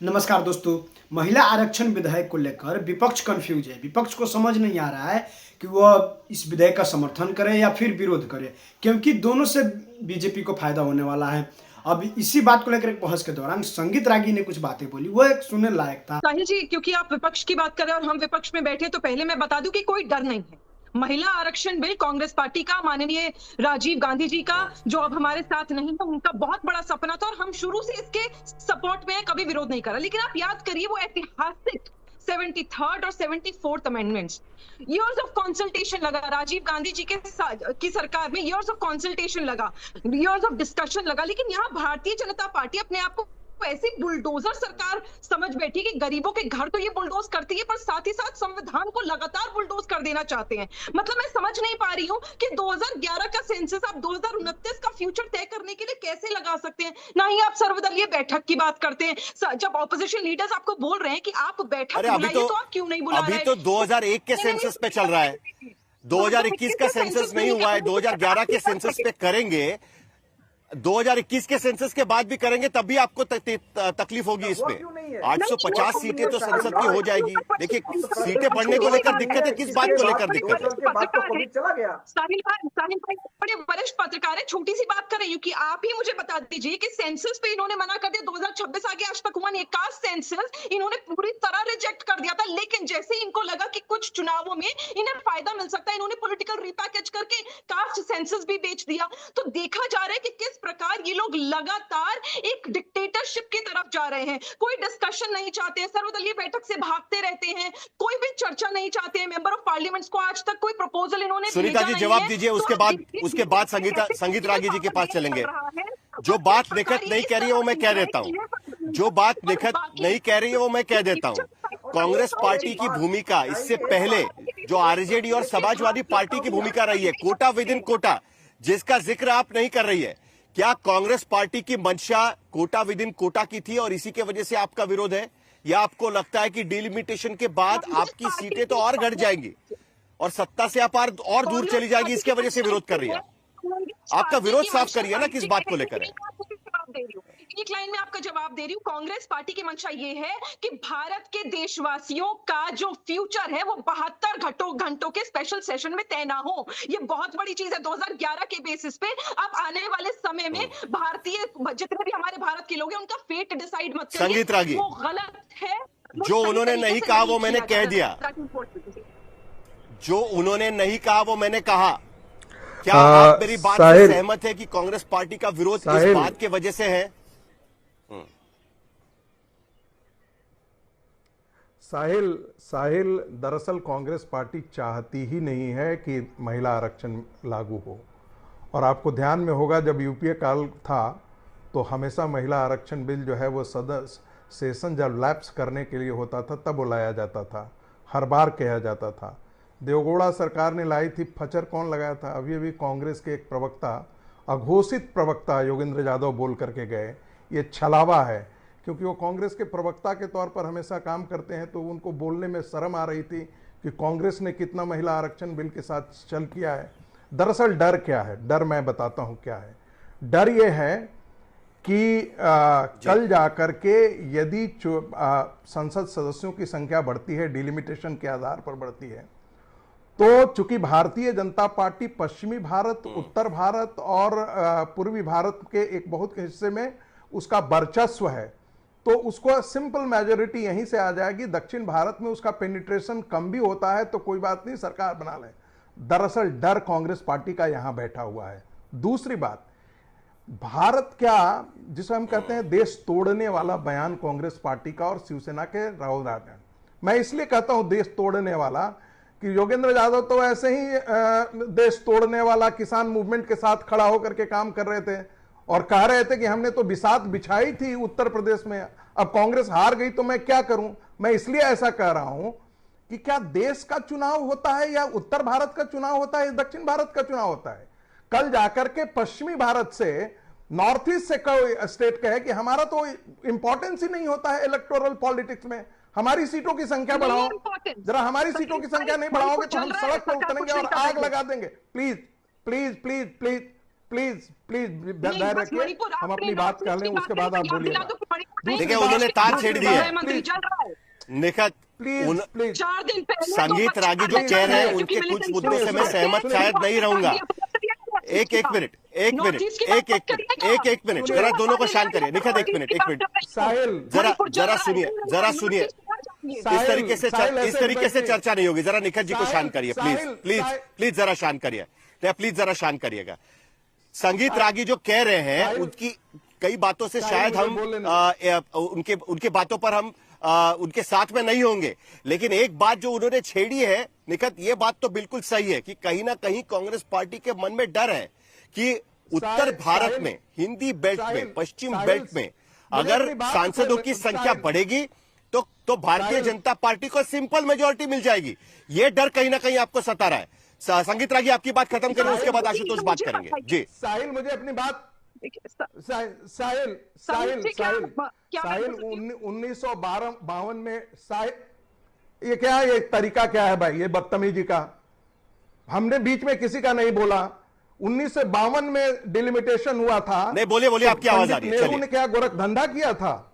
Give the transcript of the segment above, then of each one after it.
नमस्कार दोस्तों। महिला आरक्षण विधेयक को लेकर विपक्ष कंफ्यूज है। विपक्ष को समझ नहीं आ रहा है कि वह इस विधेयक का समर्थन करे या फिर विरोध करे, क्योंकि दोनों से बीजेपी को फायदा होने वाला है। अब इसी बात को लेकर एक बहस के दौरान संगीत रागी ने कुछ बातें बोली, वो एक सुनने लायक था। साहिल जी, क्योंकि आप विपक्ष की बात कर रहे हैं और हम विपक्ष में बैठे, तो पहले मैं बता दूं कि कोई डर नहीं है। महिला आरक्षण बिल कांग्रेस पार्टी का, माननीय राजीव गांधी जी का, जो अब हमारे साथ नहीं है, उनका बहुत बड़ा सपना था और हम शुरू से इसके सपोर्ट में कभी विरोध नहीं करा। लेकिन आप याद करिए वो ऐतिहासिक 73rd और 74th amendments, years of consultation लगा राजीव गांधी जी की सरकार में, ईयर्स ऑफ कंसल्टेशन लगा, ईयर्स ऑफ डिस्कशन लगा। लेकिन यहाँ भारतीय जनता पार्टी अपने आप को ऐसी बुलडोजर सरकार समझ बैठी कि गरीबों के घर तो ये बुलडोज करती है, पर साथ ही साथ संविधान को लगातार बुलडोज कर देना चाहते हैं। मतलब मैं समझ नहीं पा रही हूँ कि 2011 का सेंसस आप 2029 का फ्यूचर तय करने के लिए कैसे लगा सकते हैं। ना ही आप सर्वदलीय बैठक की बात करते हैं। जब ऑपोजिशन लीडर्स आपको बोल रहे हैं कि आप बैठक बुलाइए, तो आप क्यों नहीं बुला रहे? अभी तो 2001 के सेंसस पे चल रहा है, 2021 का सेंसस नहीं हुआ है। 2011 के सेंसस पे करेंगे, 2021 के सेंसस के बाद भी करेंगे, तब भी आपको तकलीफ होगी। इसमें 850 सीटें तो संसद की हो जाएगी। देखिए, सीटें बढ़ने को लेकर दिक्कत है, किस बात को लेकर दिक्कत है? साहिल भाई बड़े वरिष्ठ पत्रकार है, छोटी सी बात करें, क्योंकि आप ही मुझे बता दीजिए कि सेंसस पे इन्होंने मना कर दिया। 2026 आगे आज तक हुआ नहीं, कास्ट सेंसस इन्होंने पूरी तरह रिजेक्ट कर दिया था। लेकिन जैसे ही इनको लगा कि कुछ चुनावों में इन्हें फायदा मिल सकता है, इन्होंने पॉलिटिकल रिपैकेज करके कास्ट सेंसस भी बेच दिया। तो देखा जा रहा है कि किस प्रकार ये लोग लगातार एक डिक्टेटरशिप की तरफ जा रहे हैं। कोई डिस्कशन नहीं चाहते हैं, सर्वदलीय बैठक से भागते रहते हैं, कोई भी चर्चा नहीं चाहते हैं। मेंबर ऑफ पार्लियामेंट्स को आज तक कोई प्रपोजल इन्होंने सुनीता जी जवाब दीजिए, उसके बाद संगीत रागी जी के पास चलेंगे। जो बात निखत नहीं कह रही है वो मैं कह देता हूं, जो बात निखत नहीं कह रही है वो मैं कह देता हूं। कांग्रेस पार्टी की भूमिका इससे पहले जो आरजेडी और समाजवादी पार्टी की भूमिका रही है, कोटा विद इन कोटा, जिसका जिक्र आप नहीं कर रही है, क्या कांग्रेस पार्टी की मंशा कोटा विद इन कोटा की थी और इसी के वजह से आपका विरोध है, या आपको लगता है कि डिलिमिटेशन के बाद आपकी सीटें तो और घट जाएंगी और सत्ता से आप और दूर चली जाएगी, इसके वजह से विरोध कर रही है? आपका विरोध साफ करिए ना, किस बात को लेकर है? एक लाइन में आपका जवाब दे रही हूँ। कांग्रेस पार्टी की मंशा ये है कि भारत के देशवासियों का जो फ्यूचर है वो 72 घंटों के स्पेशल सेशन में तय ना हो। ये बहुत बड़ी चीज है। 2011 के बेसिस पे अब आने वाले समय में भारतीय जितने भी हमारे भारत के लोग हैं उनका फेट डिसाइड मत करिए। संगीत रागी, वो गलत है। जो उन्होंने नहीं कहा वो मैंने कह दिया, जो उन्होंने नहीं कहा वो मैंने कहा। क्या आप मेरी बात से सहमत है कि कांग्रेस पार्टी का विरोध इस बात के वजह से है? साहिल, दरअसल कांग्रेस पार्टी चाहती ही नहीं है कि महिला आरक्षण लागू हो। और आपको ध्यान में होगा, जब यूपीए काल था तो हमेशा महिला आरक्षण बिल जो है वो सेशन जब लैप्स करने के लिए होता था तब वो लाया जाता था, हर बार कहा जाता था। देवगौड़ा सरकार ने लाई थी, फचर कौन लगाया था? अभी अभी कांग्रेस के एक प्रवक्ता, अघोषित प्रवक्ता योगेंद्र यादव बोल करके गए। ये छलावा है, क्योंकि वो कांग्रेस के प्रवक्ता के तौर पर हमेशा काम करते हैं, तो उनको बोलने में शर्म आ रही थी कि कांग्रेस ने कितना महिला आरक्षण बिल के साथ चल किया है। दरअसल डर क्या है? डर मैं बताता हूं क्या है। डर ये है कि कल जाकर के यदि संसद सदस्यों की संख्या बढ़ती है, डिलिमिटेशन के आधार पर बढ़ती है, तो चूंकि भारतीय जनता पार्टी पश्चिमी भारत, उत्तर भारत और पूर्वी भारत के एक बहुत के हिस्से में उसका वर्चस्व है, तो उसको सिंपल मेजोरिटी यहीं से आ जाएगी। दक्षिण भारत में उसका पेनिट्रेशन कम भी होता है, तो कोई बात नहीं, सरकार बना ले। दरअसल डर कांग्रेस पार्टी का यहां बैठा हुआ है। दूसरी बात, भारत क्या, जिसे हम कहते हैं देश तोड़ने वाला बयान कांग्रेस पार्टी का और शिवसेना के राहुल गांधी। मैं इसलिए कहता हूं देश तोड़ने वाला कि योगेंद्र यादव तो ऐसे ही देश तोड़ने वाला किसान मूवमेंट के साथ खड़ा होकर के काम कर रहे थे और कह रहे थे कि हमने तो बिसात बिछाई थी उत्तर प्रदेश में, अब कांग्रेस हार गई तो मैं क्या करूं। मैं इसलिए ऐसा कह रहा हूं कि क्या देश का चुनाव होता है या उत्तर भारत का चुनाव होता है या दक्षिण भारत का चुनाव होता है? कल जाकर के पश्चिमी भारत से, नॉर्थ ईस्ट से कोई स्टेट कहे कि हमारा तो इंपॉर्टेंस ही नहीं होता है इलेक्टोरल पॉलिटिक्स में, हमारी सीटों की संख्या बढ़ाओ। जरा हमारी सीटों की संख्या नहीं बढ़ाओगे तो हम सड़क पर उतरेंगे और आग लगा देंगे। Please please please please please please नहीं, धैर्य बस रखिए, मणिपुर हम आपने अपनी बात कर लें, नॉर्थ उसके ईस्ट बाद की आप बात बोलिएगा। याद दिला दो कि मणिपुर देखिए, उन्होंने तार छेड़ दी है। गृहमंत्री चल रहा है। निखत प्लीज प्लीज 4 दिन पहले संगीत रागी जो कह रहे हैं उनके कुछ मुद्दों से मैं सहमत शायद नहीं रहूंगा। एक मिनट जरा दोनों को शांत करिए। निखत एक मिनट साहिल, जरा सुनिए इस तरीके से चर्चा नहीं होगी। जरा निखत जी को शांत करिए प्लीज जरा शांत करिए, प्लीज जरा शांत करिएगा। संगीत रागी जो कह रहे हैं उनकी कई बातों से शायद हम उनके बातों पर हम उनके साथ में नहीं होंगे, लेकिन एक बात जो उन्होंने छेड़ी है निखत, ये बात तो बिल्कुल सही है कि कहीं ना कहीं कांग्रेस पार्टी के मन में डर है कि उत्तर भारत में, हिंदी बेल्ट में, पश्चिम बेल्ट में अगर सांसदों की संख्या बढ़ेगी तो भारतीय जनता पार्टी को सिंपल मेजोरिटी मिल जाएगी। ये डर कहीं ना कहीं आपको सता रहा है। संगीत रागी आपकी बात खत्म करें, उसके बाद आशुतोष बात करेंगे। जी साहिल, मुझे अपनी बात, साहिल 1952 में ये क्या है, ये तरीका क्या है भाई, ये बदतमीजी का? हमने बीच में किसी का नहीं बोला। 1952 में डिलिमिटेशन हुआ था। नहीं, बोलिए आपकी आवाज आ रही है। नेहरू ने क्या गोरखधंधा किया था?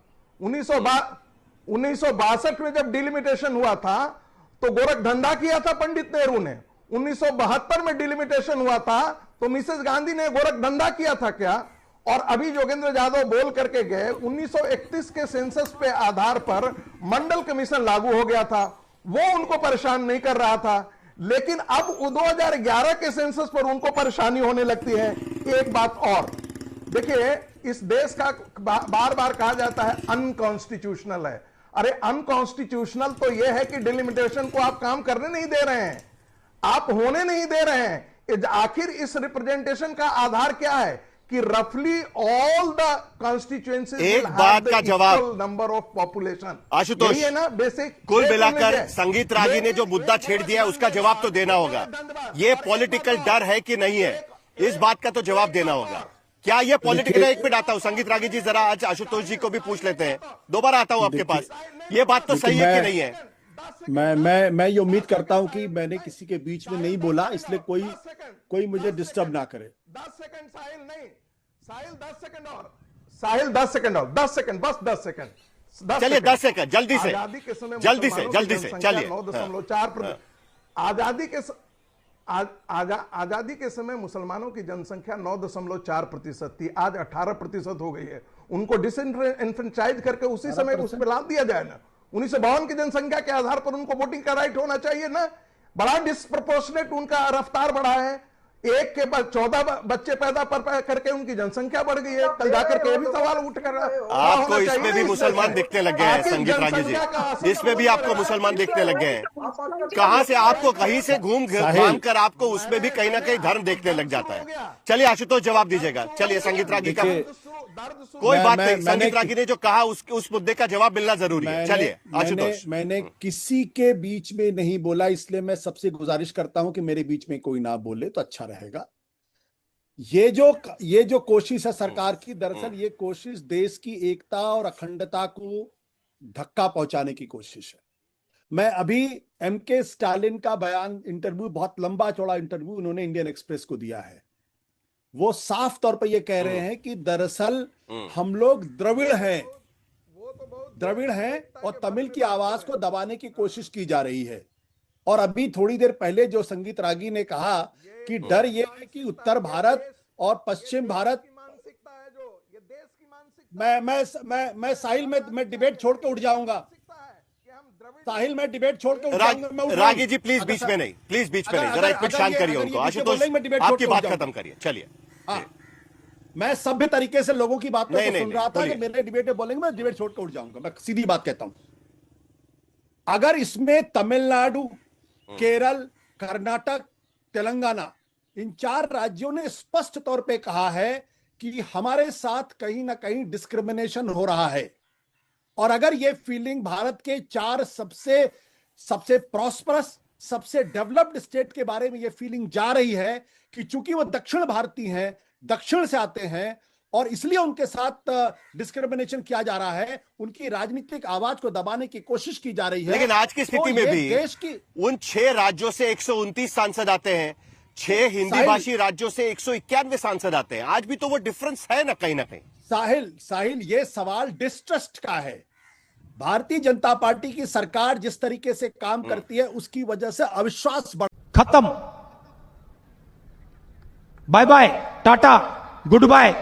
1962 में जब डिलिमिटेशन हुआ था तो गोरखधंधा किया था पंडित नेहरू ने। 1972 में डिलिमिटेशन हुआ था तो मिसेस गांधी ने गोरखधंधा किया था क्या? और अभी योगेंद्र यादव बोल करके गए 1931 के सेंसस पे आधार पर मंडल कमीशन लागू हो गया था, वो उनको परेशान नहीं कर रहा था, लेकिन अब 2011 के सेंसस पर उनको परेशानी होने लगती है। एक बात और देखिए, इस देश का बार बार कहा जाता है अनकॉन्स्टिट्यूशनल है। अरे अनकॉन्स्टिट्यूशनल तो यह है कि डिलिमिटेशन को आप काम करने नहीं दे रहे हैं, आप होने नहीं दे रहे हैं। आखिर इस रिप्रेजेंटेशन का आधार क्या है कि रफली ऑल द कॉन्स्टिट्यूएंसीज एक बात का जवाब, नंबर ऑफ पॉपुलेशन, आशुतोष है ना बेसिक। कुल मिलाकर संगीत रागी ने जो मुद्दा छेड़ दिया है उसका जवाब तो देना होगा। ये पॉलिटिकल डर है कि नहीं है, इस बात का तो जवाब देना होगा। क्या ये पॉलिटिकल? एक मिनट आता हूं संगीत रागी जी, जरा आज आशुतोष जी को भी पूछ लेते हैं। दोबारा आता हूं आपके पास। ये बात तो सही है कि नहीं है? मैं ये उम्मीद करता हूं कि मैंने किसी के बीच में नहीं बोला, इसलिए कोई मुझे डिस्टर्ब ना करे। 10 सेकंड साहिल, नहीं साहिल 10 सेकंड और, साहिल 10 सेकंड और, 10 सेकंड, बस 10 सेकंड। चलिए 10 सेकंड जल्दी से आजादी के समय जल्दी से चलिए। 9.4%। आजादी के समय मुसलमानों की जनसंख्या 9.4% थी, आज 18% हो गई है। उनको डिसएनफ्रेंचाइज करके उसी समय उस पर लाद दिया जाए ना। 1952 की जनसंख्या के आधार पर उनको वोटिंग का राइट होना चाहिए ना। बड़ा डिस्प्रपोर्शनेट उनका रफ्तार बढ़ा है। एक के बाद 14 बच्चे पैदा करके उनकी जनसंख्या बढ़ गई है। कल जाकर के भी सवाल उठ कर आपको इसमें भी मुसलमान दिखने लग गए हैं संगीत रागी जी, इसमें भी आपको मुसलमान दिखने लग गए हैं। कहां से आपको कहीं से घूम कर आपको उसमें भी कहीं ना कहीं धर्म देखने लग जाता है। चलिए आशुतोष जवाब दीजिएगा। चलिए संगीत रागी का कोई बात नहीं, संगीत रागी ने जो कहा उस मुद्दे का जवाब मिलना जरूरी है। चलिए आशुतोष। मैंने किसी के बीच में नहीं बोला, इसलिए मैं सबसे गुजारिश करता हूं कि मेरे बीच में कोई ना बोले तो अच्छा रहेगा। ये जो कोशिश है सरकार की, दरअसल ये कोशिश देश की एकता और अखंडता को धक्का पहुंचाने की कोशिश है। मैं अभी एमके स्टालिन का बयान, इंटरव्यू, बहुत लंबा चौड़ा इंटरव्यू उन्होंने इंडियन एक्सप्रेस को दिया है। वो साफ तौर पर ये कह रहे हैं कि दरअसल हम लोग द्रविड़ हैं और तमिल की आवाज को दबाने की कोशिश की जा रही है। और अभी थोड़ी देर पहले जो संगीत रागी ने कहा कि डर ये है कि उत्तर भारत और पश्चिम भारत, मैं साहिल में डिबेट छोड़ के उठ जाऊंगा। साहिल में डिबेट छोड़ के उठ जाऊंगा। रागी जी प्लीज बीच में नहीं, जरा एक मिनट शांत करिए उनको। आशुतोष आपकी बात खत्म करिए। चलिए। मैं सभ्य तरीके से लोगों की बातों को सुन रहा था कि मेरे डिबेट में बोलेंगे, मैं डिबेट छोड़ के उठ जाऊंगा। मैं सीधी बात कहता हूं, अगर इसमें तमिलनाडु, केरल, कर्नाटक, तेलंगाना, इन 4 राज्यों ने स्पष्ट तौर पे कहा है कि हमारे साथ कहीं ना कहीं डिस्क्रिमिनेशन हो रहा है। और अगर ये फीलिंग भारत के 4 सबसे प्रॉस्परस, सबसे डेवलप्ड स्टेट के बारे में ये फीलिंग जा रही है कि चूंकि वो दक्षिण भारतीय हैं, दक्षिण से आते हैं और इसलिए उनके साथ डिस्क्रिमिनेशन किया जा रहा है, उनकी राजनीतिक आवाज को दबाने की कोशिश की जा रही है। लेकिन आज की स्थिति में भी देश की उन 6 राज्यों से 129 सांसद आते हैं, 6 हिंदी भाषी राज्यों से 191 सांसद आते हैं, आज भी तो वो डिफरेंस है ना कहीं। साहिल ये सवाल डिस्ट्रस्ट का है। भारतीय जनता पार्टी की सरकार जिस तरीके से काम करती है उसकी वजह से अविश्वास बढ़। खत्म, bye bye, tata, good bye.